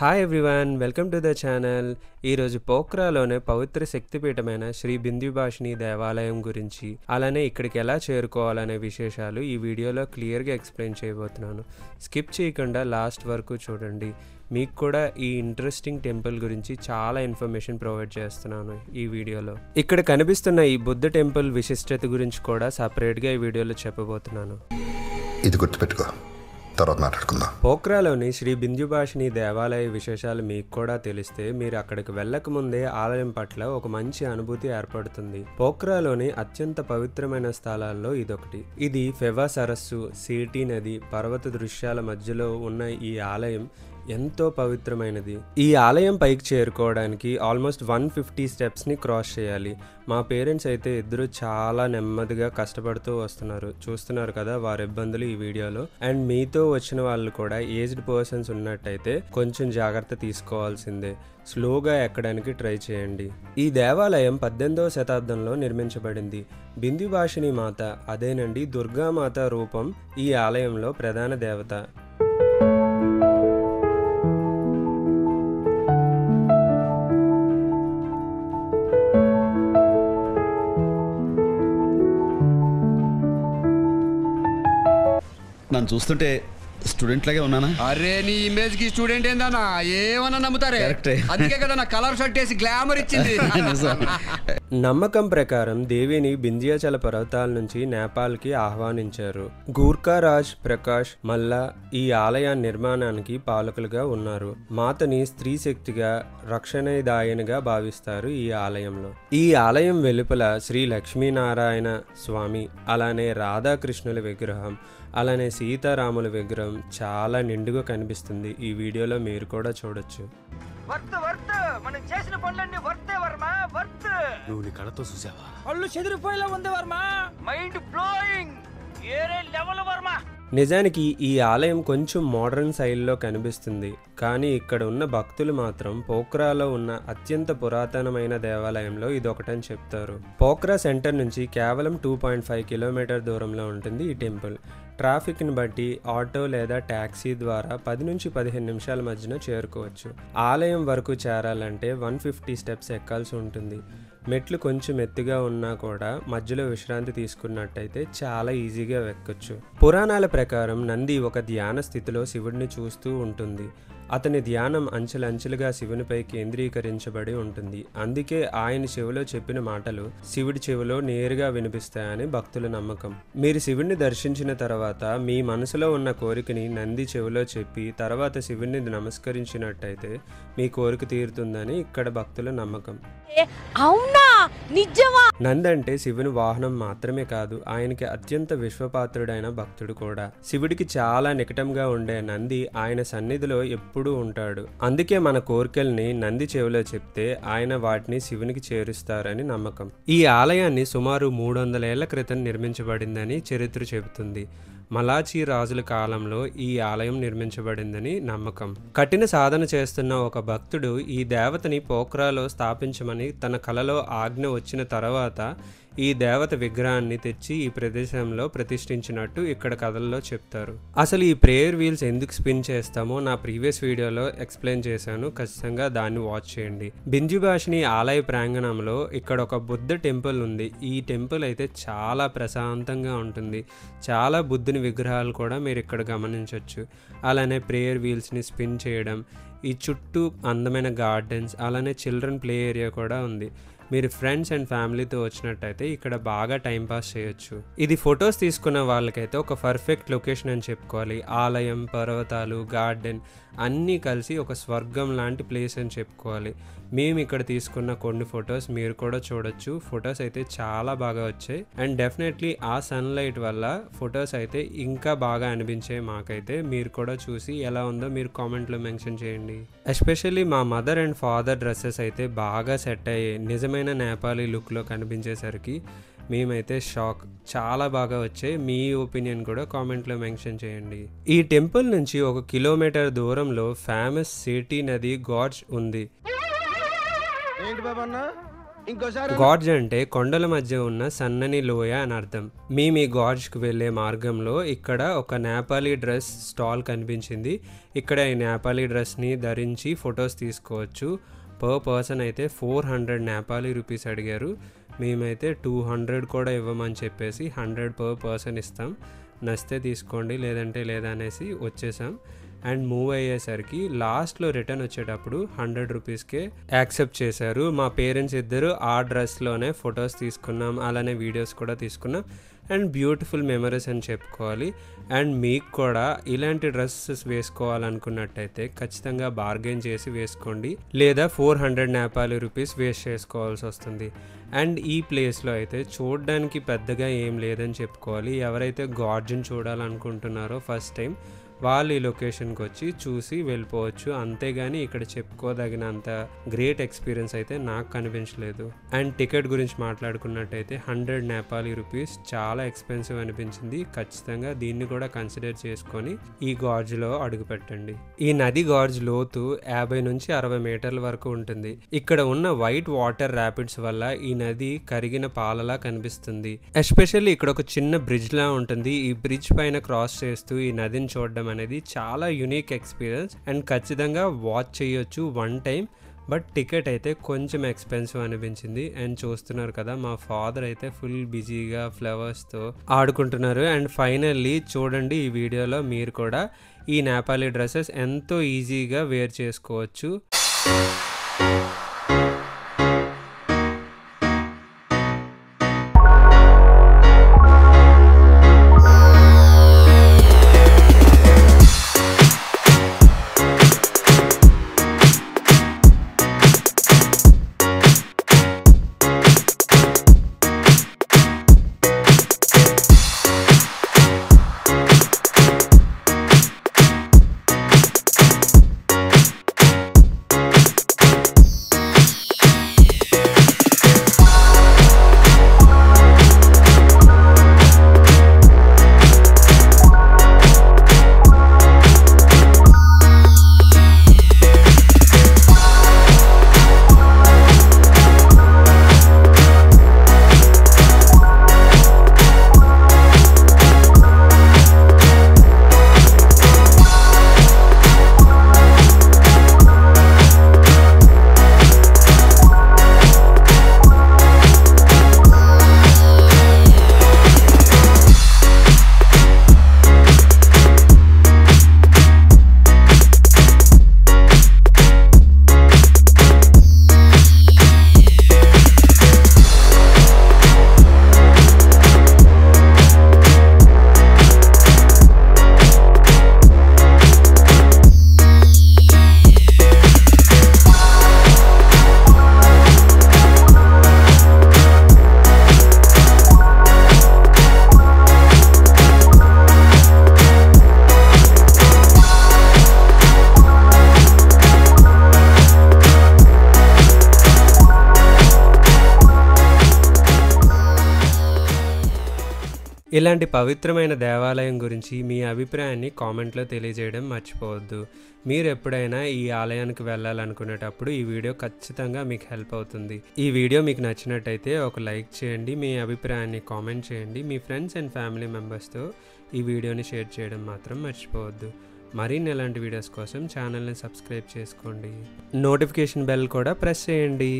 Hi everyone, welcome to the channel. ఈరోజు పోఖ్రాలోనే పవిత్ర శక్తిపీఠమైన శ్రీ బిందుభాషిణి దేవాలయం గురించి, అలానే ఇక్కడికి ఎలా చేరుకోవాలనే విశేషాలు ఈ వీడియోలో క్లియర్గా ఎక్స్ప్లెయిన్ చేయబోతున్నాను. స్కిప్ చేయకుండా లాస్ట్ వరకు చూడండి. మీకు కూడా ఈ ఇంట్రెస్టింగ్ టెంపుల్ గురించి చాలా ఇన్ఫర్మేషన్ ప్రొవైడ్ చేస్తున్నాను ఈ వీడియోలో. ఇక్కడ కనిపిస్తున్న ఈ బుద్ధ టెంపుల్ విశిష్టత గురించి కూడా సపరేట్గా ఈ వీడియోలో చెప్పబోతున్నాను. ఇది గుర్తుపెట్టుకో, తర్వాత మాట్లాడుకుందాం. పోఖ్రాలోని శ్రీ బిందుభాషిణి దేవాలయ విశేషాలు మీకు కూడా తెలిస్తే మీరు అక్కడికి వెళ్ళక ముందే ఆలయం పట్ల ఒక మంచి అనుభూతి ఏర్పడుతుంది. పోఖ్రాలోని అత్యంత పవిత్రమైన స్థలాల్లో ఇదొకటి. ఇది ఫెవా సరస్సు, సీటీ నది, పర్వత దృశ్యాల మధ్యలో ఉన్న ఈ ఆలయం ఎంతో పవిత్రమైనది. ఈ ఆలయం పైకి చేరుకోవడానికి ఆల్మోస్ట్ 150 స్టెప్స్ని క్రాస్ చేయాలి. మా పేరెంట్స్ అయితే ఇద్దరు చాలా నెమ్మదిగా కష్టపడుతూ వస్తున్నారు. చూస్తున్నారు కదా వారి ఇబ్బందులు ఈ వీడియోలో. అండ్ మీతో వచ్చిన వాళ్ళు కూడా ఏజ్డ్ పర్సన్స్ ఉన్నట్టయితే కొంచెం జాగ్రత్త తీసుకోవాల్సిందే. స్లోగా ఎక్కడానికి ట్రై చేయండి. ఈ దేవాలయం 18వ శతాబ్దంలో నిర్మించబడింది. బిందుభాషిణి మాత, అదేనండి దుర్గామాత రూపం ఈ ఆలయంలో ప్రధాన దేవత. నన్ను చూస్తుంటే స్టూడెంట్ లాగే ఉన్నానా? అరే నీ ఇమేజ్ కి స్టూడెంట్ ఏందన్నా ఏమన్నా నమ్ముతారే. అందుకే కదా నా కలర్ షర్ట్ వేసి గ్లామర్ ఇచ్చింది. నమ్మకం ప్రకారం దేవిని వింధ్యాచల పర్వతాల నుంచి నేపాల్కి ఆహ్వానించారు. గూర్ఖా రాజ్ ప్రకాష్ మల్లా ఈ ఆలయ నిర్మాణానికి పాలకులుగా ఉన్నారు. మాతని స్త్రీ శక్తిగా, రక్షణదాయనిగా భావిస్తారు ఈ ఆలయంలో. ఈ ఆలయం వెలుపల శ్రీ లక్ష్మీనారాయణ స్వామి, అలానే రాధాకృష్ణుల విగ్రహం, అలానే సీతారాముల విగ్రహం చాలా నిండుగా కనిపిస్తుంది. ఈ వీడియోలో మీరు కూడా చూడొచ్చు. మనం చేసిన పనులన్నీ వర్తే వర్మ, వర్త్. నువ్వు నీ కళ్ళతో చూసావా? పళ్ళు చెదిరిపోయేలా ఉంది వర్మ. మైండ్ బ్లోయింగ్, ఏరే లెవెల్ వర్మ. నిజానికి ఈ ఆలయం కొంచెం మోడర్న్ శైలిలో కనిపిస్తుంది, కానీ ఇక్కడ ఉన్న భక్తులు మాత్రం పోఖ్రాలో ఉన్న అత్యంత పురాతనమైన దేవాలయంలో ఇదొకటని చెప్తారు. పోఖ్రా సెంటర్ నుంచి కేవలం 2.5 కిలోమీటర్ దూరంలో ఉంటుంది ఈ టెంపుల్. ట్రాఫిక్ని బట్టి ఆటో లేదా ట్యాక్సీ ద్వారా 10 నుంచి 15 నిమిషాల మధ్యన చేరుకోవచ్చు. ఆలయం వరకు చేరాలంటే 150 స్టెప్స్ ఎక్కాల్సి ఉంటుంది. మెట్లు కొంచెం ఎత్తుగా ఉన్నా కూడా మధ్యలో విశ్రాంతి తీసుకున్నట్టయితే చాలా ఈజీగా ఎక్కొచ్చు. పురాణాల ప్రకారం నంది ఒక ధ్యాన స్థితిలో శివుడిని చూస్తూ ఉంటుంది. అతని ధ్యానం అంచెలంచెలుగా శివునిపై కేంద్రీకరించబడి ఉంటుంది. అందుకే ఆయన చెవిలో చెప్పిన మాటలు శివుడి చెవిలో నేరుగా వినిపిస్తాయని భక్తుల నమ్మకం. మీరు శివుడిని దర్శించిన తర్వాత మీ మనసులో ఉన్న కోరికని నంది చెవిలో చెప్పి తర్వాత శివుడిని నమస్కరించినట్టయితే మీ కోరిక తీరుతుందని ఇక్కడ భక్తుల నమ్మకం. నంది అంటే శివుని వాహనం మాత్రమే కాదు, ఆయనకి అత్యంత విశ్వపాత్రుడైన భక్తుడు కూడా. శివుడికి చాలా నికటంగా ఉండే నంది ఆయన సన్నిధిలో ఎప్పుడూ ఉంటాడు. అందుకే మన కోరికల్ని నంది చెవిలో చెప్తే ఆయన వాటిని శివునికి చేరుస్తారని నమ్మకం. ఈ ఆలయాన్ని సుమారు 300 ఏళ్ల క్రితం నిర్మించబడిందని చరిత్ర చెబుతుంది. మలాచీ రాజుల కాలంలో ఈ ఆలయం నిర్మించబడిందని నమ్మకం. కఠిన సాధన చేస్తున్న ఒక భక్తుడు ఈ దేవతని పోఖ్రాలో స్థాపించమని తన కలలో ఆజ్ఞ వచ్చిన తర్వాత ఈ దేవత విగ్రహాన్ని తెచ్చి ఈ ప్రదేశంలో ప్రతిష్ఠించినట్టు ఇక్కడ కథల్లో చెప్తారు. అసలు ఈ ప్రేయర్ వీల్స్ ఎందుకు స్పిన్ చేస్తామో నా ప్రీవియస్ వీడియోలో ఎక్స్ప్లెయిన్ చేశాను, ఖచ్చితంగా దాన్ని వాచ్ చేయండి. బిందుభాషిణి ఆలయ ప్రాంగణంలో ఇక్కడ ఒక బుద్ధ టెంపుల్ ఉంది. ఈ టెంపుల్ అయితే చాలా ప్రశాంతంగా ఉంటుంది. చాలా బుద్ధుని విగ్రహాలు కూడా మీరు ఇక్కడ గమనించవచ్చు. అలానే ప్రేయర్ వీల్స్ని స్పిన్ చేయడం, ఈ చుట్టూ అందమైన గార్డెన్స్, అలానే చిల్డ్రన్ ప్లే ఏరియా కూడా ఉంది. మీరు ఫ్రెండ్స్ అండ్ ఫ్యామిలీతో వచ్చినట్టయితే ఇక్కడ బాగా టైంపాస్ చేయొచ్చు. ఇది ఫొటోస్ తీసుకున్న వాళ్ళకైతే ఒక పర్ఫెక్ట్ లొకేషన్ అని చెప్పుకోవాలి. ఆలయం, పర్వతాలు, గార్డెన్ అన్నీ కలిసి ఒక స్వర్గం లాంటి ప్లేస్ అని చెప్పుకోవాలి. మేము ఇక్కడ తీసుకున్న కొన్ని ఫొటోస్ మీరు కూడా చూడొచ్చు. ఫొటోస్ అయితే చాలా బాగా వచ్చాయి. అండ్ డెఫినెట్లీ ఆ సన్లైట్ వల్ల ఫొటోస్ అయితే ఇంకా బాగా అనిపించాయి మాకైతే. మీరు కూడా చూసి ఎలా ఉందో మీరు కామెంట్లో మెన్షన్ చేయండి. ఎస్పెషల్లీ మా మదర్ అండ్ ఫాదర్ డ్రెస్సెస్ అయితే బాగా సెట్ అయ్యాయి. నిజమైన నేపాలీ లుక్లో కనిపించేసరికి మేమైతే షాక్. చాలా బాగా వచ్చాయి. మీ ఒపీనియన్ కూడా కామెంట్లో మెన్షన్ చేయండి. ఈ టెంపుల్ నుంచి 1 కిలోమీటర్ దూరంలో ఫేమస్ సీటీ నది గాడ్జ్ ఉంది. ఏంటి బాబన్నా ఇంకోసారి గార్జ్ అంటే కొండల మధ్య ఉన్న సన్నని లోయ అని అర్థం. మీ గార్జ్కి వెళ్ళే మార్గంలో ఇక్కడ ఒక నేపాలీ డ్రెస్ స్టాల్ కనిపించింది. ఇక్కడ ఈ నేపాలీ డ్రెస్ని ధరించి ఫొటోస్ తీసుకోవచ్చు. పర్ పర్సన్ అయితే 400 నేపాలీ రూపీస్ అడిగారు. మేమైతే 200 కూడా ఇవ్వమని చెప్పేసి 100 పర్ పర్సన్ ఇస్తాం. నచ్చితే తీసుకోండి, లేదంటే లేదా అనేసి వచ్చేసాం. అండ్ మూవ్ అయ్యేసరికి లాస్ట్లో రిటర్న్ వచ్చేటప్పుడు 100 రూపీస్కే యాక్సెప్ట్ చేశారు. మా పేరెంట్స్ ఇద్దరు ఆ డ్రెస్లోనే ఫొటోస్ తీసుకున్నాం, అలానే వీడియోస్ కూడా తీసుకున్నాం. అండ్ బ్యూటిఫుల్ మెమరీస్ అని చెప్పుకోవాలి. అండ్ మీకు కూడా ఇలాంటి డ్రెస్సెస్ వేసుకోవాలనుకున్నట్టయితే ఖచ్చితంగా బార్గెన్ చేసి వేసుకోండి, లేదా 400 నేపాలీ రూపీస్ వేస్ట్ చేసుకోవాల్సి వస్తుంది. అండ్ ఈ ప్లేస్లో అయితే చూడడానికి పెద్దగా ఏం లేదని చెప్పుకోవాలి. ఎవరైతే గార్జ్ని చూడాలనుకుంటున్నారో ఫస్ట్ టైం వాళ్ళు ఈ లొకేషన్కి వచ్చి చూసి వెళ్ళిపోవచ్చు. అంతేగాని ఇక్కడ చెప్పుకోదగినంత గ్రేట్ ఎక్స్పీరియన్స్ అయితే నాకు కనిపించలేదు. అండ్ టికెట్ గురించి మాట్లాడుకున్నట్టయితే 100 నేపాలీ రూపీస్ చాలా ఎక్స్పెన్సివ్ అనిపించింది. ఖచ్చితంగా దీన్ని కూడా కన్సిడర్ చేసుకొని ఈ గార్జ్లో అడుగు పెట్టండి. ఈ నది గార్జ్ లోతు 50 నుంచి 60 మీటర్ల వరకు ఉంటుంది. ఇక్కడ ఉన్న వైట్ వాటర్ ర్యాపిడ్స్ వల్ల ఈ నది కరిగిన పాలలా కనిపిస్తుంది. ఎస్పెషల్లీ ఇక్కడ ఒక చిన్న బ్రిడ్జ్ లా ఉంటుంది. ఈ బ్రిడ్జ్ పైన క్రాస్ చేస్తూ ఈ నదిని చూడడం అనేది చాలా యూనిక్ ఎక్స్పీరియన్స్. అండ్ ఖచ్చితంగా వాచ్ చేయొచ్చు వన్ టైం. బట్ టికెట్ అయితే కొంచెం ఎక్స్పెన్సివ్ అనిపించింది. అండ్ చూస్తున్నారు కదా, మా ఫాదర్ అయితే ఫుల్ బిజీగా ఫ్లవర్స్తో ఆడుకుంటున్నారు. అండ్ ఫైనల్లీ చూడండి ఈ వీడియోలో మీరు కూడా ఈ నేపాలీ డ్రెస్సెస్ ఎంతో ఈజీగా వేర్ చేసుకోవచ్చు. ఇలాంటి పవిత్రమైన దేవాలయం గురించి మీ అభిప్రాయాన్ని కామెంట్లో తెలియజేయడం మర్చిపోవద్దు. మీరు ఎప్పుడైనా ఈ ఆలయానికి వెళ్ళాలనుకునేటప్పుడు ఈ వీడియో ఖచ్చితంగా మీకు హెల్ప్ అవుతుంది. ఈ వీడియో మీకు నచ్చినట్టయితే ఒక లైక్ చేయండి, మీ అభిప్రాయాన్ని కామెంట్ చేయండి, మీ ఫ్రెండ్స్ అండ్ ఫ్యామిలీ మెంబర్స్తో ఈ వీడియోని షేర్ చేయడం మాత్రం మర్చిపోవద్దు. మరిన్ని ఇలాంటి వీడియోస్ కోసం ఛానల్ని సబ్స్క్రైబ్ చేసుకోండి, నోటిఫికేషన్ బెల్ కూడా ప్రెస్ చేయండి.